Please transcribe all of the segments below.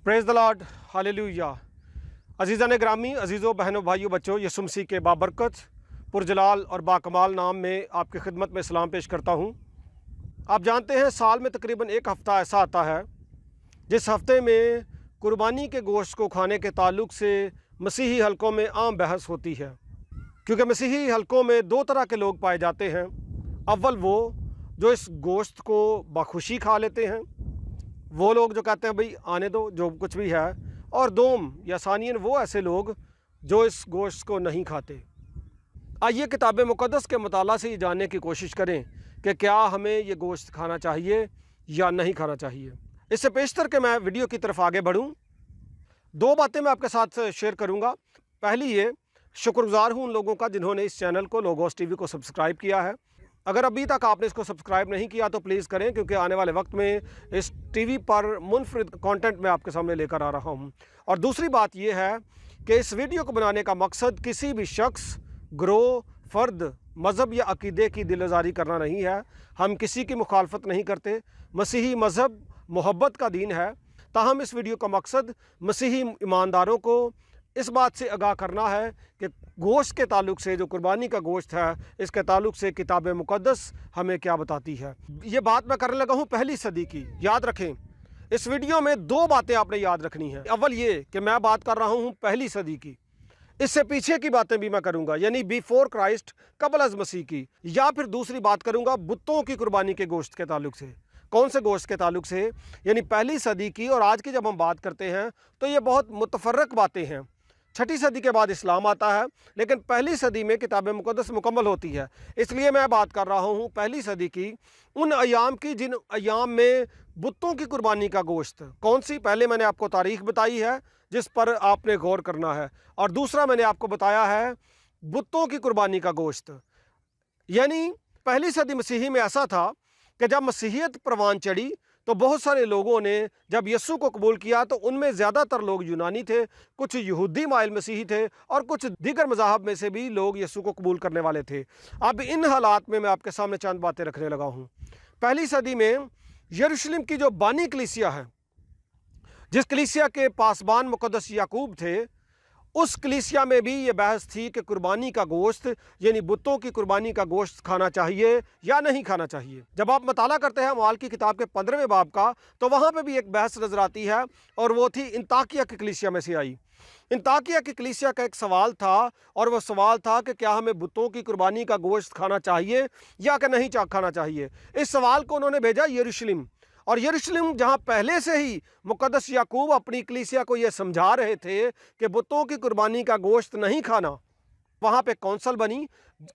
Praise the Lord, hallelujah. अज़ीज़ान ग्रामी, अज़ीज़ों, बहनों, भाइयों, बच्चों, यीशु मसीह के बाबरकत, पुरजलाल और बाकमाल नाम में आपकी खिदमत में सलाम पेश करता हूँ। आप जानते हैं साल में तकरीबन एक हफ़्ता ऐसा आता है जिस हफ़्ते में कुर्बानी के गोश्त को खाने के ताल्लुक़ से मसीही हलकों में आम बहस होती है, क्योंकि मसीही हलकों में दो तरह के लोग पाए जाते हैं। अव्वल वो जो इस गोश्त को बखुशी खा लेते हैं, वो लोग जो कहते हैं भाई आने दो जो कुछ भी है, और दोम या सानियन वो ऐसे लोग जो इस गोश्त को नहीं खाते। आइए किताब मुक़द्दस के मुताला से ये जानने की कोशिश करें कि क्या हमें ये गोश्त खाना चाहिए या नहीं खाना चाहिए। इससे पेशतर के मैं वीडियो की तरफ आगे बढ़ूं, दो बातें मैं आपके साथ शेयर करूंगा। पहली ये, शुक्रगुजार हूं उन लोगों का जिन्होंने इस चैनल को लोगोस टीवी को सब्सक्राइब किया है। अगर अभी तक आपने इसको सब्सक्राइब नहीं किया तो प्लीज़ करें, क्योंकि आने वाले वक्त में इस टीवी पर मुनफरिद कंटेंट मैं आपके सामने लेकर आ रहा हूं। और दूसरी बात यह है कि इस वीडियो को बनाने का मकसद किसी भी शख्स, ग्रोह, फ़र्द, मज़हब या अक़ीदे की दिलआज़ारी करना नहीं है। हम किसी की मुखालफत नहीं करते। मसीही मज़हब मोहब्बत का दीन है। ताहम इस वीडियो का मकसद मसीही ईमानदारों को इस बात से आगाह करना है कि गोश्त के ताल्लुक़ से, जो कुर्बानी का गोश्त है, इसके ताल्लुक़ से किताब मुक़द्दस हमें क्या बताती है। ये बात मैं करने लगा हूँ पहली सदी की। याद रखें, इस वीडियो में दो बातें आपने याद रखनी है। अव्वल ये कि मैं बात कर रहा हूँ पहली सदी की, इससे पीछे की बातें भी मैं करूँगा, यानी बिफोर क्राइस्ट, कबल अज़ मसीह की। या फिर दूसरी बात करूँगा बुतों की कुर्बानी के गोश्त के ताल्लुक़ से। कौन से गोश्त के ताल्लुक़ से? यानी पहली सदी की। और आज की जब हम बात करते हैं तो ये बहुत मुतफर्रक बातें हैं। छठी सदी के बाद इस्लाम आता है, लेकिन पहली सदी में किताब मुक़द्दस मुकम्मल होती है। इसलिए मैं बात कर रहा हूँ पहली सदी की, उन अयाम की जिन अयाम में बुतों की कुर्बानी का गोश्त। कौन सी? पहले मैंने आपको तारीख़ बताई है जिस पर आपने गौर करना है, और दूसरा मैंने आपको बताया है बुतों की कुर्बानी का गोश्त। यानी पहली सदी मसीही में ऐसा था कि जब मसीहियत परवान चढ़ी तो बहुत सारे लोगों ने जब यीशु को कबूल किया तो उनमें ज़्यादातर लोग यूनानी थे, कुछ यहूदी माइल मसीही थे, और कुछ दीगर मज़ाहब में से भी लोग यीशु को कबूल करने वाले थे। अब इन हालात में मैं आपके सामने चंद बातें रखने लगा हूँ। पहली सदी में यरूशलेम की जो बानी कलीसिया है, जिस कलीसिया के पासबान मुक़द्दस याकूब थे, उस कलीसिया में भी ये बहस थी कि कुर्बानी का गोश्त, यानी बुतों की कुर्बानी का गोश्त खाना चाहिए या नहीं खाना चाहिए। जब आप मताला करते हैं अमाल की किताब के 15वें बाब का, तो वहाँ पे भी एक बहस नज़र आती है, और वो थी इंताकिया की कलीसिया में से आई। इंताकिया की कलीसिया का एक सवाल था, और वह सवाल था कि क्या हमें बुतों की कुर्बानी का गोश्त खाना चाहिए या कि नहीं खाना चाहिए। इस सवाल को उन्होंने भेजा यरूशलेम, और यरूशलेम जहाँ पहले से ही मुक़द्दस याकूब अपनी कलीसिया को ये समझा रहे थे कि बुतों की कुर्बानी का गोश्त नहीं खाना, वहाँ पे कौंसल बनी,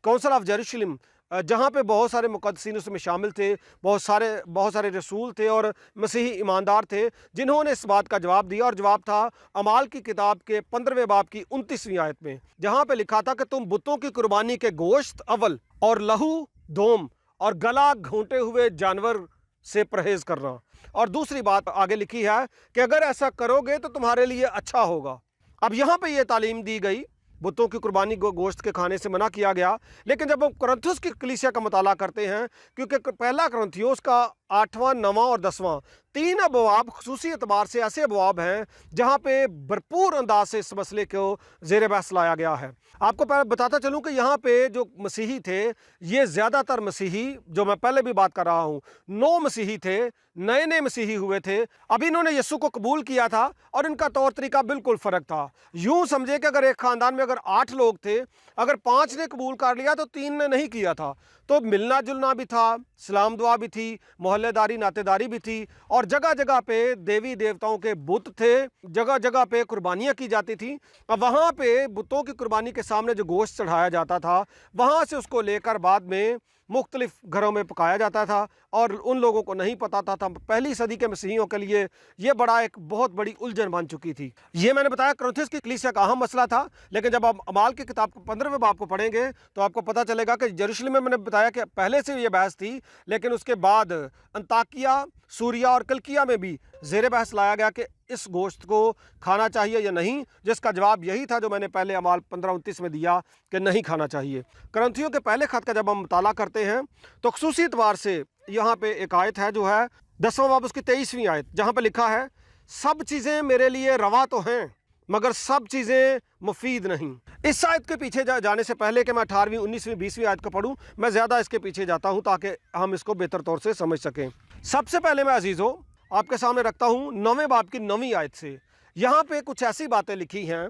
कौंसल ऑफ यरूशलेम, जहाँ पे बहुत सारे मुक़द्दसीन उसमें शामिल थे, बहुत सारे रसूल थे और मसीही ईमानदार थे, जिन्होंने इस बात का जवाब दिया। और जवाब था अमाल की किताब के 15वें बाब की 29वीं आयत में, जहाँ पे लिखा था कि तुम बुतों की कुर्बानी के गोश्त अव्वल और लहू, दोम और गला घोंटे हुए जानवर से परहेज़ करना। और दूसरी बात आगे लिखी है कि अगर ऐसा करोगे तो तुम्हारे लिए अच्छा होगा। अब यहाँ पे ये तालीम दी गई, बुतों की कुर्बानी गोश्त के खाने से मना किया गया। लेकिन जब हम कुरिन्थुस की कलीसिया का मुताला करते हैं, क्योंकि पहला कुरिन्थियोस का 8वां, 9वां और 10वां 3 अबवाब खुसूसी एतबार से ऐसे अबवाब हैं जहाँ पे भरपूर अंदाज से इस मसले को ज़ेर बहस लाया गया है। आपको पहले बताता चलूँ कि यहाँ पे जो मसीही थे, ये ज़्यादातर मसीही, जो मैं पहले भी बात कर रहा हूँ, 9 मसीही थे, नए मसीही हुए थे। अभी इन्होंने यीशु को कबूल किया था और इनका तौर तरीका बिल्कुल फ़र्क था। यूँ समझे कि अगर एक ख़ानदान में अगर 8 लोग थे, अगर 5 ने कबूल कर लिया तो 3 ने नहीं किया था। तो मिलना जुलना भी था, सलाम दुआ भी थी, मोहल्लेदारी नातेदारी भी थी, और जगह जगह पे देवी देवताओं के बुत थे, जगह जगह पे कुर्बानियाँ की जाती थी। अब वहाँ पे बुतों की कुर्बानी के सामने जो गोश्त चढ़ाया जाता था, वहाँ से उसको लेकर बाद में मुख्तलिफ घरों में पकाया जाता था, और उन लोगों को नहीं पता था। पहली सदी के मसीहियों के लिए ये बड़ा एक बहुत बड़ी उलझन बन चुकी थी। ये मैंने बताया कुरिन्थुस की कलीसिया का अहम मसला था। लेकिन जब आप अमाल की किताब 15वें बाब को पढ़ेंगे तो आपको पता चलेगा कि यरूशलेम में मैंने बताया कि पहले से ये बहस थी, लेकिन उसके बाद अंताकिया, सूरिया और किलिकिया में भी ज़ेर बहस लाया गया कि इस गोश्त को खाना चाहिए या नहीं, जिसका जवाब यही था जो मैंने पहले अमाल 15-29 में दिया कि नहीं खाना चाहिए। कुरिन्थियों के पहले खत का जब हम मुताला करते हैं तो खुसूसी एतबार से यहाँ पे एक आयत है जो है 10वां बाब उसकी 23वीं आयत, जहाँ पे लिखा है, सब चीज़ें मेरे लिए रवा तो हैं मगर सब चीज़ें मुफीद नहीं। इस आयत के पीछे जाने से पहले कि मैं 18वीं 19वीं 20वीं आयत को पढूं, मैं ज़्यादा इसके पीछे जाता हूं ताकि हम इसको बेहतर तौर से समझ सकें। सबसे पहले मैं अजीज़ों आपके सामने रखता हूं 9वें बाब की 9वीं आयत से। यहाँ पे कुछ ऐसी बातें लिखी हैं,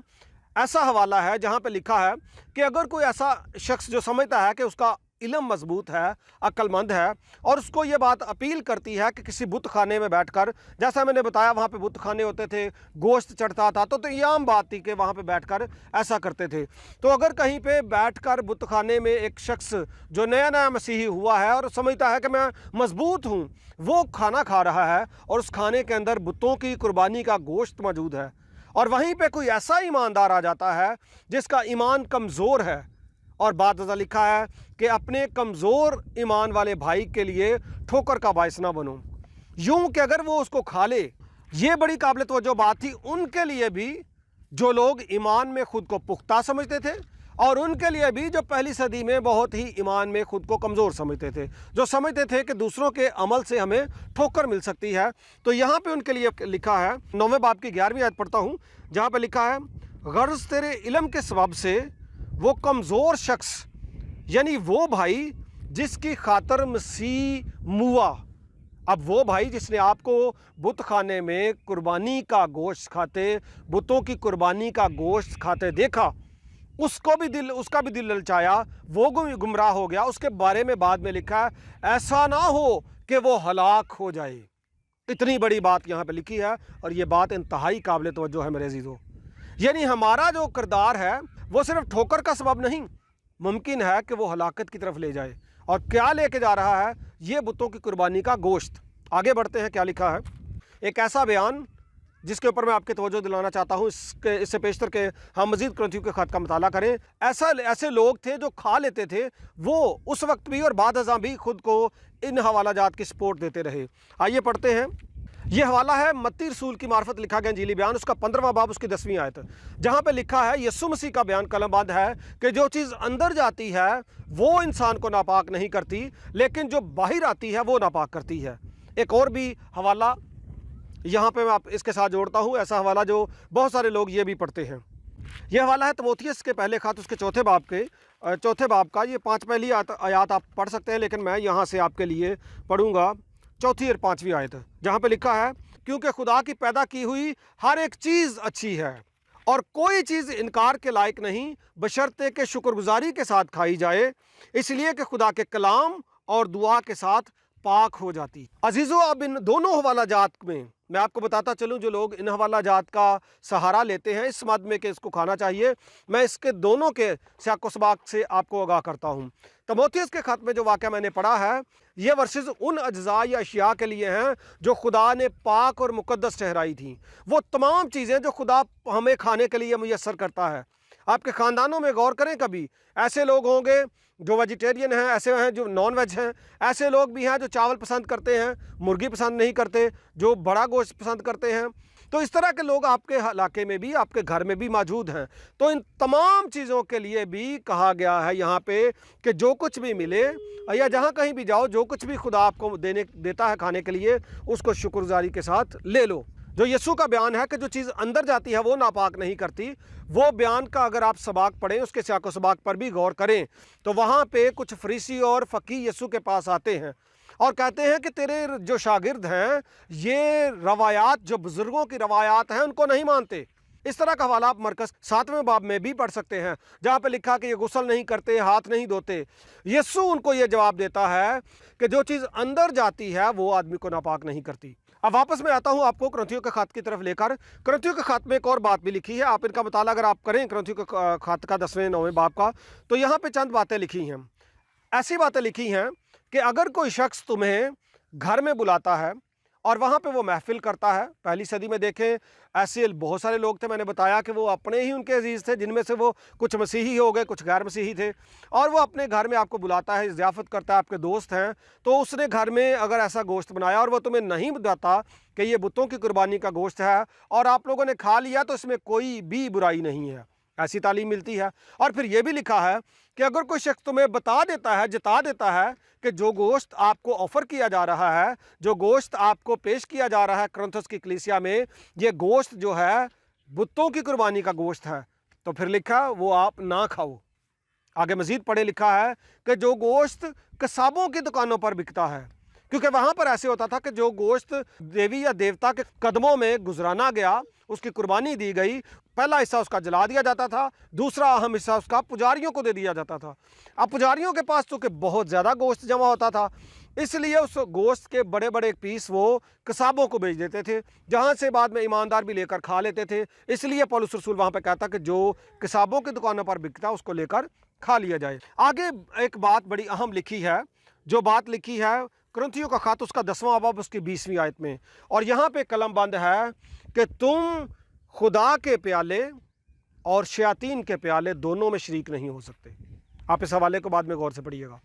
ऐसा हवाला है जहाँ पे लिखा है कि अगर कोई ऐसा शख्स जो समझता है कि उसका इल्म मजबूत है, अक्लमंद है, और उसको ये बात अपील करती है कि किसी बुत खाने में बैठकर, जैसा मैंने बताया वहाँ पे बुत खाने होते थे, गोश्त चढ़ता था, तो ये आम बात थी कि वहाँ पे बैठकर ऐसा करते थे। तो अगर कहीं पे बैठकर बुत खाने में एक शख्स जो नया नया मसीही हुआ है और समझता है कि मैं मजबूत हूँ, वो खाना खा रहा है और उस खाने के अंदर बुतों की कुर्बानी का गोश्त मौजूद है, और वहीं पे कोई ऐसा ईमानदार आ जाता है जिसका ईमान कमज़ोर है, और बाद लिखा है कि अपने कमज़ोर ईमान वाले भाई के लिए ठोकर का बायस ना बनो, यूं कि अगर वो उसको खा ले। ये बड़ी काबिल तवज्जो बात थी उनके लिए भी जो लोग ईमान में ख़ुद को पुख्ता समझते थे, और उनके लिए भी जो पहली सदी में बहुत ही ईमान में ख़ुद को कमज़ोर समझते थे, जो समझते थे कि दूसरों के अमल से हमें ठोकर मिल सकती है। तो यहाँ पे उनके लिए लिखा है, 9वें बाब की 11वीं आयत पढ़ता हूँ, जहाँ पे लिखा है, गर्ज़ तेरे इल्म के सबब से वो कमज़ोर शख्स, यानी वो भाई जिसकी खातर मसीह मुआ। अब वो भाई जिसने आपको बुत खाने में कुर्बानी का गोश्त खाते, बुतों की कुर्बानी का गोश्त खाते देखा, उसका भी दिल ललचाया, वो गुमराह हो गया। उसके बारे में बाद में लिखा है, ऐसा ना हो कि वो हलाक हो जाए। इतनी बड़ी बात यहाँ पे लिखी है, और ये बात इंतहाई काबिल तवज्जो है मेरे अजीज़ों। यानी हमारा जो किरदार है वो सिर्फ ठोकर का सबब नहीं, मुमकिन है कि वो हलाकत की तरफ ले जाए। और क्या लेके जा रहा है? ये बुतों की कुर्बानी का गोश्त। आगे बढ़ते हैं, क्या लिखा है। एक ऐसा बयान जिसके ऊपर मैं आपकी तवज्जो दिलाना चाहता हूँ, इससे पेशतर के हम मज़ीद क्रंथियों के ख़त का मुताला करें। ऐसे लोग थे जो खा लेते थे, वो उस वक्त भी और बाद अज़ां भी खुद को इन हवाला जात की सपोर्ट देते रहे। आइए पढ़ते हैं। ये हवाला है मत्ती रसूल की मार्फत लिखा गया इंजीली बयान, उसका 15वां बाब, उसकी 10वीं आयत, जहाँ पे लिखा है, यीशु मसीह का बयान कलमबंद है कि जो चीज़ अंदर जाती है वो इंसान को नापाक नहीं करती, लेकिन जो बाहर आती है वो नापाक करती है। एक और भी हवाला यहाँ पे मैं आप इसके साथ जोड़ता हूँ, ऐसा हवाला जो बहुत सारे लोग ये भी पढ़ते हैं। यह हवाला है तीमुथियुस के पहले खत, उसके चौथे बाब का। ये 5 पहली आयत आप पढ़ सकते हैं, लेकिन मैं यहाँ से आपके लिए पढ़ूँगा 4 और 5वीं आयत, जहाँ पे लिखा है, क्योंकि खुदा की पैदा की हुई हर एक चीज़ अच्छी है और कोई चीज़ इनकार के लायक नहीं, बशर्ते के शुक्रगुजारी के साथ खाई जाए, इसलिए कि खुदा के कलाम और दुआ के साथ पाक हो जाती। अजीज़ों, अब इन दोनों हवाला जात में मैं आपको बताता चलूं, जो लोग इन हवाला जात का सहारा लेते हैं इस मद में कि इसको खाना चाहिए, मैं इसके दोनों के सियाक़ो सबाक से आपको आगाह करता हूं। तीमुथियुस के ख़त में जो वाक़या मैंने पढ़ा है, ये वर्सेस उन अज्जा या अशिया के लिए हैं जो खुदा ने पाक और मुक़द्दस ठहराई थी। वो तमाम चीज़ें जो खुदा हमें खाने के लिए मुयस्सर करता है। आपके ख़ानदानों में गौर करें, कभी ऐसे लोग होंगे जो वेजिटेरियन हैं, ऐसे हैं जो नॉन वेज हैं, ऐसे लोग भी हैं जो चावल पसंद करते हैं, मुर्गी पसंद नहीं करते, जो बड़ा गोश्त पसंद करते हैं। तो इस तरह के लोग आपके इलाके में भी, आपके घर में भी मौजूद हैं। तो इन तमाम चीज़ों के लिए भी कहा गया है यहाँ पे कि जो कुछ भी मिले या जहाँ कहीं भी जाओ, जो कुछ भी खुदा आपको देता है खाने के लिए, उसको शुक्रगुजारी के साथ ले लो। जो यीशु का बयान है कि जो चीज़ अंदर जाती है वो नापाक नहीं करती, वो बयान का अगर आप सबक पढ़ें, उसके सियाक़ो सबाक पर भी गौर करें, तो वहाँ पे कुछ फरीसी और फ़कीह यीशु के पास आते हैं और कहते हैं कि तेरे जो शागिर्द हैं ये रवायात, जो बुज़ुर्गों की रवायात हैं, उनको नहीं मानते। इस तरह का हवाला आप मरकज़ 7वें बाब में भी पढ़ सकते हैं, जहाँ पे लिखा कि ये गुस्ल नहीं करते, हाथ नहीं धोते। यीशु उनको ये जवाब देता है कि जो चीज़ अंदर जाती है वो आदमी को नापाक नहीं करती। अब वापस मैं आता हूँ आपको क्रंथियों के ख़त की तरफ लेकर। क्रंथियों के ख़त में एक और बात भी लिखी है, आप इनका मुताला अगर आप करें क्रंथियों के ख़त का 10वें 9वें बाब का, तो यहाँ पे चंद बातें लिखी हैं। ऐसी बातें लिखी हैं कि अगर कोई शख्स तुम्हें घर में बुलाता है और वहाँ पे वो महफिल करता है, पहली सदी में देखें ऐसे बहुत सारे लोग थे, मैंने बताया कि वो अपने ही उनके अजीज़ थे, जिनमें से वो कुछ मसीही हो गए, कुछ गैर मसीही थे, और वो अपने घर में आपको बुलाता है, ज़ियाफ़त करता है, आपके दोस्त हैं, तो उसने घर में अगर ऐसा गोश्त बनाया और वो तुम्हें नहीं बताता कि ये बुतों की कुर्बानी का गोश्त है और आप लोगों ने खा लिया, तो इसमें कोई भी बुराई नहीं है। ऐसी तालीम मिलती है। और फिर ये भी लिखा है कि अगर कोई शख्स तुम्हें बता देता है, जता देता है कि जो गोश्त आपको ऑफ़र किया जा रहा है, जो गोश्त आपको पेश किया जा रहा है कुरिन्थुस की कलीसिया में, ये गोश्त जो है बुतों की कुर्बानी का गोश्त है, तो फिर लिखा वो आप ना खाओ। आगे मज़ीद पढ़े लिखा है कि जो गोश्त कसाबों की दुकानों पर बिकता है, क्योंकि वहाँ पर ऐसे होता था कि जो गोश्त देवी या देवता के कदमों में गुजराना गया, उसकी कुर्बानी दी गई, पहला हिस्सा उसका जला दिया जाता था, दूसरा अहम हिस्सा उसका पुजारियों को दे दिया जाता था। अब पुजारियों के पास चूँकि बहुत ज़्यादा गोश्त जमा होता था, इसलिए उस गोश्त के बड़े बड़े पीस वो कसाबों को बेच देते थे, जहाँ से बाद में ईमानदार भी लेकर खा लेते थे। इसलिए पौलुस रसूल वहाँ पर कहता कि जो कसाबों की दुकानों पर बिकता उसको लेकर खा लिया जाए। आगे एक बात बड़ी अहम लिखी है, जो बात लिखी है कुरिन्थियों का खत उसका 10वां बाब उसकी 20वीं आयत में, और यहाँ पे कलम बंद है कि तुम खुदा के प्याले और शयातीन के प्याले दोनों में शरीक नहीं हो सकते। आप इस हवाले को बाद में गौर से पढ़िएगा।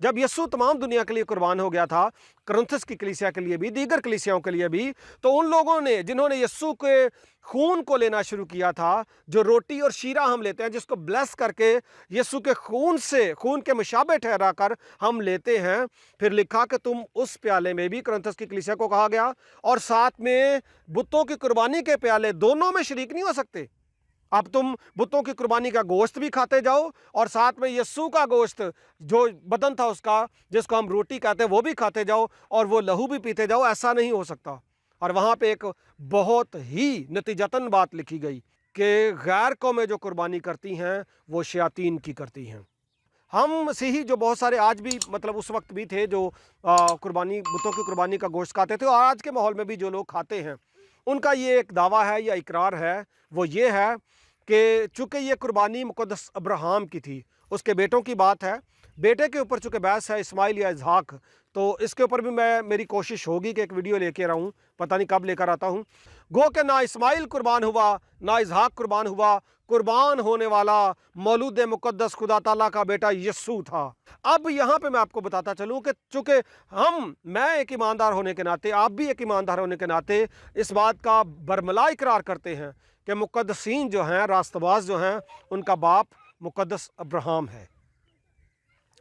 जब यीशु तमाम दुनिया के लिए कुर्बान हो गया था, कुरिन्थुस की कलीसिया के लिए भी, दीगर कलीसियाओं के लिए भी, तो उन लोगों ने जिन्होंने यीशु के खून को लेना शुरू किया था, जो रोटी और शीरा हम लेते हैं, जिसको ब्लेस करके यीशु के खून से, खून के मुशाबे ठहरा कर हम लेते हैं, फिर लिखा कि तुम उस प्याले में भी, कुरिन्थुस की कलीसिया को कहा गया, और साथ में बुतों की कुर्बानी के प्याले, दोनों में शरीक नहीं हो सकते। अब तुम बुतों की कुर्बानी का गोश्त भी खाते जाओ और साथ में यीशु का गोश्त जो बदन था उसका, जिसको हम रोटी कहते हैं, वो भी खाते जाओ और वो लहू भी पीते जाओ। ऐसा नहीं हो सकता। और वहाँ पे एक बहुत ही नतीजतन बात लिखी गई कि गैर कौमें जो कुर्बानी करती हैं वो शयातीन की करती हैं। हम मसीही जो बहुत सारे आज भी, मतलब उस वक्त भी थे जो कुर्बानी, बुतों की कुर्बानी का गोश्त खाते थे, और आज के माहौल में भी जो लोग खाते हैं, उनका ये एक दावा है या इकरार है, वो ये है कि चूँकि ये कुर्बानी मुक़द्दस अब्राहम की थी, उसके बेटों की बात है, बेटे के ऊपर चूँकि बहस है इस्माइल या इसहाक, तो इसके ऊपर भी मेरी कोशिश होगी कि एक वीडियो लेकर आऊँ, पता नहीं कब लेकर आता हूँ। गो कि ना इस्माइल कुर्बान हुआ, ना इसहाक कुर्बान हुआ, कुर्बान होने वाला मौलूद मुक़द्दस खुदा ताला का बेटा यीशु था। अब यहाँ पे मैं आपको बताता चलूँ कि चूँकि मैं एक ईमानदार होने के नाते, आप भी एक ईमानदार होने के नाते इस बात का बरमला इकरार करते हैं कि मुक़द्दसीन जो हैं, रास्तबाज जो हैं, उनका बाप मुक़द्दस अब्राहम है।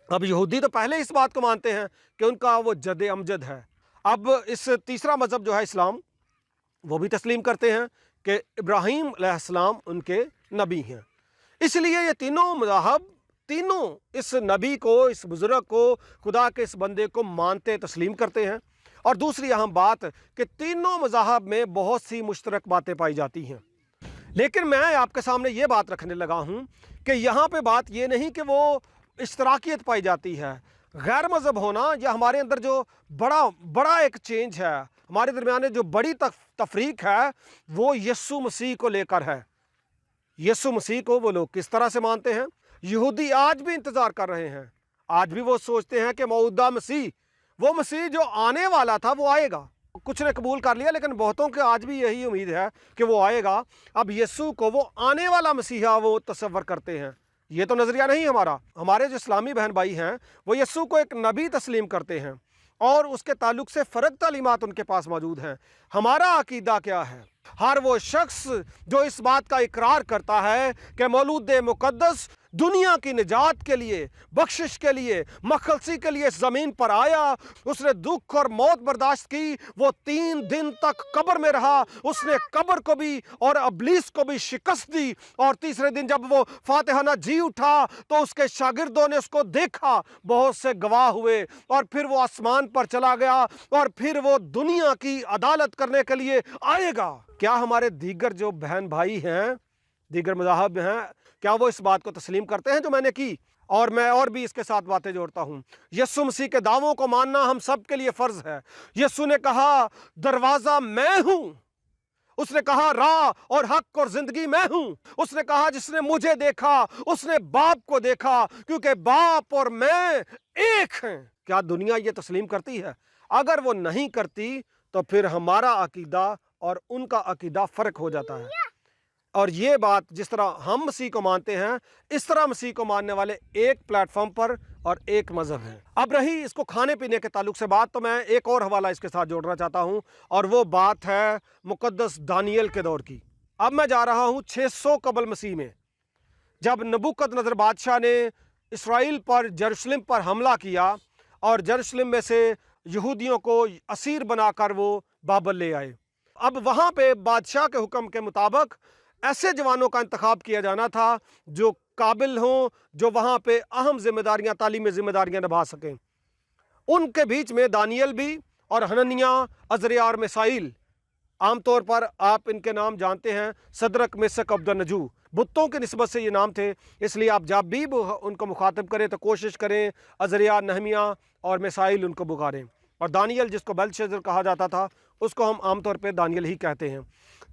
अब यहूदी तो पहले इस बात को मानते हैं कि उनका वो जद अमजद है। अब इस तीसरा मज़हब जो है इस्लाम, वो भी तस्लीम करते हैं कि इब्राहीम अलैहिस्सलाम उनके नबी हैं। इसलिए ये तीनों मज़हब, तीनों इस नबी को, इस बुज़ुर्ग को, खुदा के इस बंदे को मानते, तस्लीम करते हैं। और दूसरी अहम बात कि तीनों मज़हब में बहुत सी मुश्तरक बातें पाई जाती हैं। लेकिन मैं आपके सामने ये बात रखने लगा हूँ कि यहाँ पे बात ये नहीं कि वो इश्तराकियत पाई जाती है। गैर मज़हब होना या हमारे अंदर जो बड़ा एक चेंज है, हमारे दरमियान जो बड़ी तफरीक है, वो यीशु मसीह को लेकर है। यीशु मसीह को वो लोग किस तरह से मानते हैं? यहूदी आज भी इंतज़ार कर रहे हैं। आज भी वो सोचते हैं कि मौजूदा मसीह, वो मसीह जो आने वाला था, वो आएगा। कुछ ने कबूल कर लिया, लेकिन बहुतों के आज भी यही उम्मीद है कि वो आएगा। अब यीशु को वो आने वाला मसीहा वो तस्वर करते हैं। ये तो नज़रिया नहीं हमारा। हमारे जो इस्लामी बहन भाई हैं, वो यीशु को एक नबी तस्लीम करते हैं और उसके ताल्लुक से फ़र्क तालीमात उनके पास मौजूद हैं। हमारा अकीदा क्या है? हर वो शख्स जो इस बात का इकरार करता है कि मौलूद मुक़द्दस दुनिया की निजात के लिए, बख्शिश के लिए, मखलसी के लिए ज़मीन पर आया, उसने दुख और मौत बर्दाश्त की, वो 3 दिन तक कब्र में रहा, उसने कब्र को भी और अबलीस को भी शिकस्त दी, और तीसरे दिन जब वो फातिहाना जी उठा तो उसके शागिर्दों ने उसको देखा, बहुत से गवाह हुए, और फिर वो आसमान पर चला गया, और फिर वो दुनिया की अदालत करने के लिए आएगा। क्या हमारे दीगर जो बहन भाई हैं, दीगर मज़ाहब हैं, क्या वो इस बात को तस्लीम करते हैं जो मैंने की? और मैं और भी इसके साथ बातें जोड़ता हूँ। यीशु मसीह के दावों को मानना हम सब के लिए फ़र्ज़ है। यीशु ने कहा दरवाज़ा मैं हूँ, उसने कहा राह और हक और ज़िंदगी मैं हूँ, उसने कहा जिसने मुझे देखा उसने बाप को देखा, क्योंकि बाप और मैं एक हैं। क्या दुनिया ये तस्लीम करती है? अगर वो नहीं करती तो फिर हमारा अकीदा और उनका अकीदा फ़र्क हो जाता है। और ये बात जिस तरह हम मसीह को मानते हैं, इस तरह मसीह को मानने वाले एक प्लेटफॉर्म पर और एक मज़हब है। अब रही इसको खाने पीने के ताल्लुक से बात, तो मैं एक और हवाला इसके साथ जोड़ना चाहता हूँ, और वो बात है मुक़द्दस दानियल के दौर की। अब मैं जा रहा हूँ 600 कबल मसीह में। जब नबूकदनेस्सर बादशाह ने इसराइल पर यरूशलेम पर हमला किया और यरूशलेम में से यहूदियों को असीर बनाकर वो बाबल ले आए। अब वहाँ पे बादशाह के हुक्म के मुताबिक ऐसे जवानों का इंतखाब किया जाना था जो काबिल हों, जो वहाँ पे अहम जिम्मेदारियाँ, तालीमी जिम्मेदारियाँ निभा सकें। उनके बीच में दानियल भी और हनन्याह, अज़रिया और मिसाइल, आमतौर पर आप इनके नाम जानते हैं, सदरक, मेसक, अब्दनजू, बुतों की निस्बत से ये नाम थे। इसलिए आप जब भी उनको मुखातिब करें तो कोशिश करें अज़रिया, नहमिया और मिसाइल उनको पुकारें। और दानियल, जिसको बेल्तशस्सर कहा जाता था, उसको हम आमतौर पे दानियल ही कहते हैं।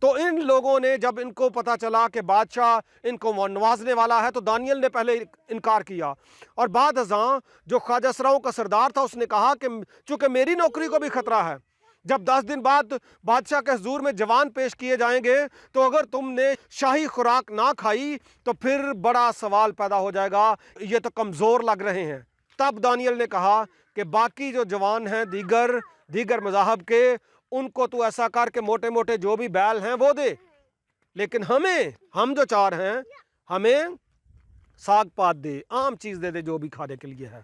तो इन लोगों ने जब इनको पता चला कि बादशाह इनको नवाजने वाला है, तो दानियल ने पहले इनकार किया। और बाद अज़ां जो ख्वाजा असराओं का सरदार था, उसने कहा कि चूँकि मेरी नौकरी को भी ख़तरा है, जब 10 दिन बाद बादशाह के हुजूर में जवान पेश किए जाएंगे, तो अगर तुमने शाही खुराक ना खाई तो फिर बड़ा सवाल पैदा हो जाएगा, ये तो कमज़ोर लग रहे हैं। तब दानियल ने कहा कि बाकी जो जवान हैं दीगर मज़ाहब के, उनको तो ऐसा कर के मोटे मोटे जो भी बैल हैं वो दे, लेकिन हम जो 4 हैं, हमें साग पात दे, आम चीज़ दे जो भी खाने के लिए है।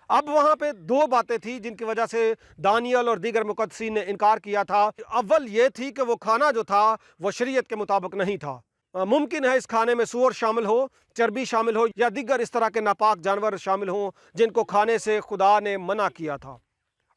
अब वहाँ पे 2 बातें थी जिनकी वजह से दानियल और दीगर मुक़द्दसीन ने इनकार किया था। अव्वल ये थी कि वो खाना जो था वो शरीयत के मुताबिक नहीं था। मुमकिन है इस खाने में सूअर शामिल हो, चर्बी शामिल हो या दीगर इस तरह के नापाक जानवर शामिल हों जिनको खाने से खुदा ने मना किया था।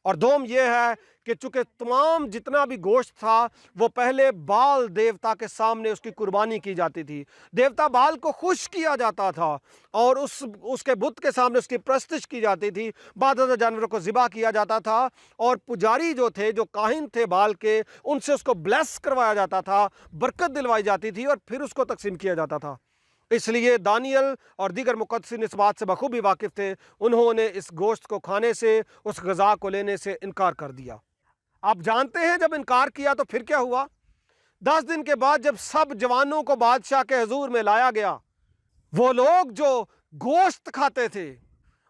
और दोम ये है कि चूँकि तमाम जितना भी गोश्त था वो पहले बाल देवता के सामने उसकी कुर्बानी की जाती थी। देवता बाल को खुश किया जाता था और उसके बुत के सामने उसकी प्रस्तिश की जाती थी। बाद जानवरों को ज़िबा किया जाता था और पुजारी जो थे, जो काहिन थे बाल के, उनसे उसको ब्लेस करवाया जाता था, बरकत दिलवाई जाती थी और फिर उसको तकसीम किया जाता था। इसलिए दानियल और दीगर मुक़द्दसीन इस बात से बखूबी वाकिफ़ थे। उन्होंने इस गोश्त को खाने से, उस ग़ज़ा को लेने से इनकार कर दिया। आप जानते हैं जब इनकार किया तो फिर क्या हुआ? 10 दिन के बाद जब सब जवानों को बादशाह के हुजूर में लाया गया, वो लोग जो गोश्त खाते थे,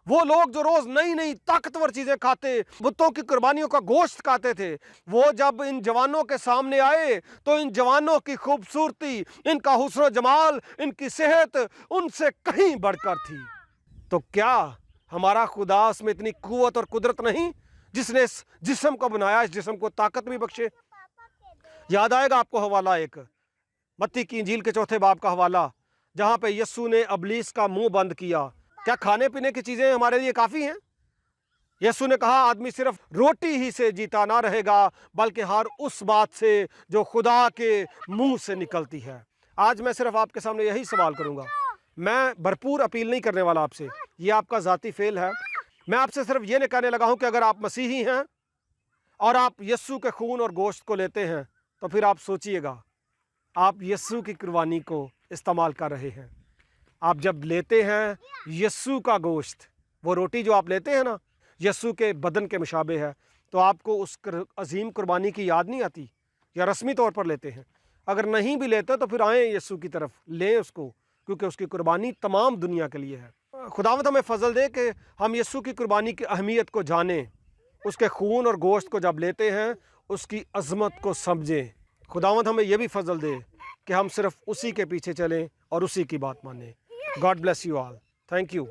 वो लोग जो रोज़ नई नई ताकतवर चीज़ें खाते, बुतों की कुर्बानियों का गोश्त खाते थे, वो जब इन जवानों के सामने आए तो इन जवानों की खूबसूरती, इनका हुस्न जमाल, इनकी सेहत उनसे कहीं बढ़कर थी। तो क्या हमारा खुदा उसमें इतनी कुव्वत और कुदरत नहीं, जिसने इस जिस्म को बनाया, इस जिस्म को ताकत भी बख्शे? याद आएगा आपको हवाला एक मत्ती की इंजील के 4 बाब का हवाला, जहाँ पे यस्सू ने अबलीस का मुंह बंद किया। क्या खाने पीने की चीज़ें हमारे लिए काफ़ी हैं? यीशु ने कहा आदमी सिर्फ रोटी ही से जीता ना रहेगा, बल्कि हर उस बात से जो खुदा के मुंह से निकलती है। आज मैं सिर्फ आपके सामने यही सवाल करूंगा। मैं भरपूर अपील नहीं करने वाला आपसे, ये आपका ज़ाती फेल है। मैं आपसे सिर्फ ये नहीं कहने लगा हूं कि अगर आप मसीही हैं और आप यीशु के खून और गोश्त को लेते हैं, तो फिर आप सोचिएगा आप यीशु की कुर्बानी को इस्तेमाल कर रहे हैं। आप जब लेते हैं यीशु का गोश्त, वो रोटी जो आप लेते हैं ना, यीशु के बदन के मुशाबे है, तो आपको उस अजीम कुर्बानी की याद नहीं आती, या रस्मी तौर पर लेते हैं? अगर नहीं भी लेते तो फिर आएँ यीशु की तरफ, लें उसको, क्योंकि उसकी कुर्बानी तमाम दुनिया के लिए है। खुदावंद हमें फजल दे कि हम यीशु की कुर्बानी की अहमियत को जानें, उसके खून और गोश्त को जब लेते हैं उसकी अज़मत को समझें। खुदावंद हमें यह भी फजल दे कि हम सिर्फ उसी के पीछे चलें और उसी की बात मानें। God bless you all. Thank you.